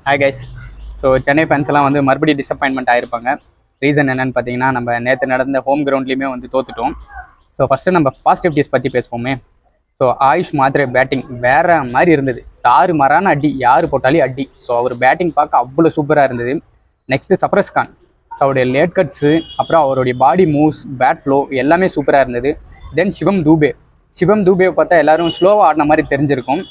Hi guys. So Chennai ஃபேன்ஸ்லாம் வந்து மறுபடியும் disappointment ஆகிருப்பாங்க. Reason என்னென்னு பார்த்தீங்கன்னா, நம்ம நேற்று நடந்த ஹோம் கிரவுண்ட்லேயுமே வந்து தோத்துட்டோம். ஸோ ஃபஸ்ட்டு நம்ம பாசிட்டிவிட்டிஸ் பற்றி பேசுவோமே. ஸோ ஆயுஷ் மாத்ரே பேட்டிங் வேறு மாதிரி இருந்தது. தாறுமாறான அடி, யார் போட்டாலும் அடி. ஸோ அவர் பேட்டிங் பார்க்க அவ்வளோ சூப்பராக இருந்தது. நெக்ஸ்ட்டு சப்ரஸ் கான், ஸோ அவருடைய லேட் கட்ஸு, அப்புறம் அவருடைய பாடி மூவ்ஸ், பேட் ஃப்ளோ எல்லாமே சூப்பராக இருந்தது. தென் சிவம் தூபே பார்த்தா எல்லோரும் ஸ்லோவாக ஆடின மாதிரி தெரிஞ்சிருக்கும்.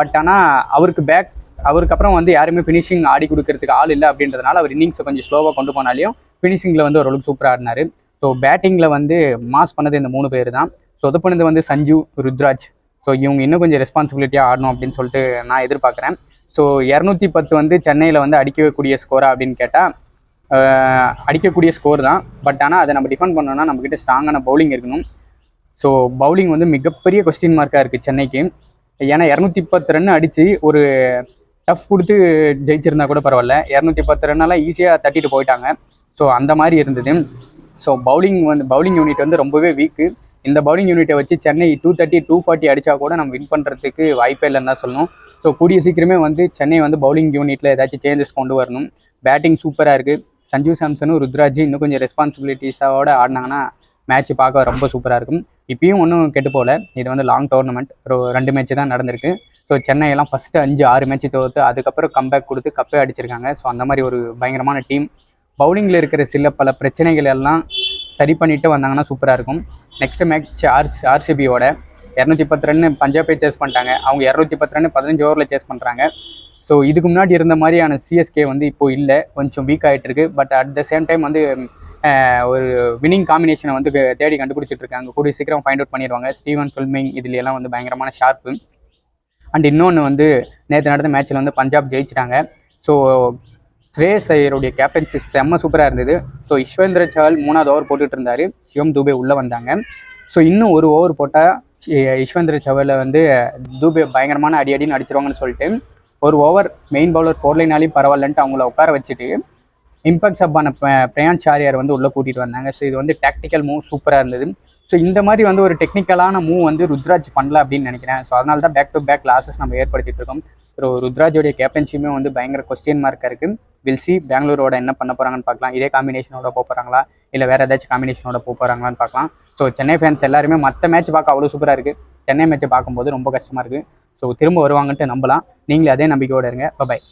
பட் ஆனால் அவருக்கு அப்புறம் வந்து யாருமே ஃபினிஷிங் ஆடி கொடுக்கறதுக்கு ஆள் இல்லை அப்படின்றதுனால அவர் இன்னிங்ஸை கொஞ்சம் ஸ்லோவாக கொண்டு போனாலையும் ஃபினிஷிங்கில் வந்து ஓரளவுக்கு சூப்பராக ஆடினார். ஸோ பேட்டிங்கில் வந்து மாஸ் பண்ணது இந்த 3 பேர் தான். ஸோ இது பண்ணது வந்து சஞ்சு, ருத்ராஜ். ஸோ இவங்க இன்னும் கொஞ்சம் ரெஸ்பான்சிபிலிட்டியாக ஆடணும் அப்படின்னு சொல்லிட்டு நான் எதிர்பார்க்குறேன். ஸோ 210 வந்து சென்னையில் வந்து அடிக்கக்கூடிய ஸ்கோரா அப்படின்னு கேட்டால் அடிக்கக்கூடிய ஸ்கோர் தான். பட் ஆனால் அதை நம்ம டிஃபெண்ட் பண்ணோன்னா நம்மக்கிட்ட ஸ்ட்ராங்கான பவுலிங் இருக்கணும். ஸோ பவுலிங் வந்து மிகப்பெரிய கொஸ்டின் மார்க்காக இருக்குது சென்னைக்கு. ஏன்னா 210 ரன் அடித்து ஒரு டஃப் கொடுத்து ஜெயிச்சிருந்தா கூட பரவாயில்ல, 210 ரன்னெல்லாம் ஈஸியாக தட்டிட்டு போயிட்டாங்க. ஸோ அந்த மாதிரி இருந்தது. ஸோ பவுலிங் யூனிட் வந்து ரொம்பவே வீக்கு. இந்த பவுலிங் யூனிட்டை வச்சு சென்னை 230, 240 அடித்தா கூட நம்ம வின் பண்ணுறதுக்கு வாய்ப்பே இல்லைன்னு தான் சொல்லணும். ஸோ கூடிய சீக்கிரமே வந்து சென்னை வந்து பவுலிங் யூனிட்டில் ஏதாச்சும் சேஞ்சஸ் கொண்டு வரணும். பேட்டிங் சூப்பராக இருக்குது. சஞ்சு சாம்சனும் ருத்ராஜ் இன்னும் கொஞ்சம் ரெஸ்பான்சிபிலிட்டிஸோடு ஆடினாங்கன்னா மேட்ச் பார்க்க ரொம்ப சூப்பராக இருக்கும். இப்பயும் ஒன்றும் கெட்டு போகல. இது வந்து லாங் டோர்னமெண்ட், ஒரு 2 மேட்ச் தான் நடந்திருக்கு. ஸோ சென்னையெல்லாம் ஃபஸ்ட்டு 5-6 மேட்ச் தோற்று அதுக்கப்புறம் கம்பேக் கொடுத்து கப்பே அடிச்சிருக்காங்க. ஸோ அந்த மாதிரி ஒரு பயங்கரமான டீம். பவுலிங்கில் இருக்கிற பல பிரச்சனைகள் எல்லாம் சரி பண்ணிட்டு வந்தாங்கன்னா சூப்பராக இருக்கும். நெக்ஸ்ட் மேட்ச் ஆர்சிபியோட 210 ரன்னு பஞ்சாபே சேஸ் பண்ணிட்டாங்க. அவங்க 210 ரன்னு 15 ஓவரில் சேஸ் பண்ணுறாங்க. ஸோ இதுக்கு முன்னாடி இருந்த மாதிரியான சிஎஸ்கே வந்து இப்போது இல்லை, கொஞ்சம் வீக் ஆகிட்டு இருக்கு. But at the same time வந்து ஒரு வின்னிங் காம்பினேஷனை வந்து தேடி கண்டுபிடிச்சிட்டு இருக்காங்க. கூடிய சீக்கிரம் ஃபைண்ட் அவுட் பண்ணிடுவாங்க. ஸ்டீவன் ஃபில்மிங் இதுலையெல்லாம் வந்து பயங்கரமான ஷார்ப்பு. அண்ட் இன்னொன்று வந்து நேற்று நடந்த மேட்ச்சில் வந்து பஞ்சாப் ஜெயிச்சிட்டாங்க. ஸோ ஸ்ரேயஸ் ஐயருடைய கேப்டன்ஷிப் செம்ம சூப்பராக இருந்தது. ஸோ யுஸ்வேந்திர சஹல் 3வது ஓவர் போட்டுட்டு இருந்தார். சிவம் தூபே உள்ளே வந்தாங்க. ஸோ இன்னும் ஒரு ஓவர் போட்டால் யுஸ்வேந்திர சஹலை வந்து தூபே பயங்கரமான அடின்னு அடிச்சிருவாங்கன்னு சொல்லிட்டு ஒரு ஓவர் மெயின் பவுலர் 4 லைனாலையும் பரவாயில்லன்ட்டு அவங்கள உட்கார வச்சுட்டு இம்பாக்ட் சப்பான பிரயான் சாரியார் வந்து உள்ளே கூட்டிகிட்டு வந்தாங்க. ஸோ இது வந்து டாக்டிக்கல் மூவ் சூப்பராக இருந்தது. ஸோ இந்த மாதிரி வந்து ஒரு டெக்னிக்கலான மூவ் வந்து ருத்ராஜ் பண்ணல அப்படின்னு நினைக்கிறேன். ஸோ அதனால தான் பேக் டு பேக் லாஸஸ் நம்ம ஏற்படுத்திட்டு இருக்கோம். ஸோ ருத்ராஜோடைய கேப்டன்ஷிப்புமே வந்து பயங்கர கொஸ்டின் மார்க்காக இருக்குது. வில் சி பெங்களூரோட என்ன பண்ண போகிறாங்கன்னு பார்க்கலாம். இதே காம்பினேஷனோட போகிறாங்களா இல்லை வேறு ஏதாச்சும் காம்பினேஷனோட போகிறாங்களான்னு பார்க்கலாம். ஸோ சென்னை ஃபேன்ஸ் எல்லாருமே மற்ற மேட்ச் பார்க்க அவ்வளோ சூப்பராக இருக்குது. சென்னை மேட்ச்சை பார்க்கும்போது ரொம்ப கஷ்டமாக இருக்குது. ஸோ திரும்ப வருவாங்கன்ட்டு நம்பலாம். நீங்களே அதே நம்பிக்கையோடு இருங்க. பாய்.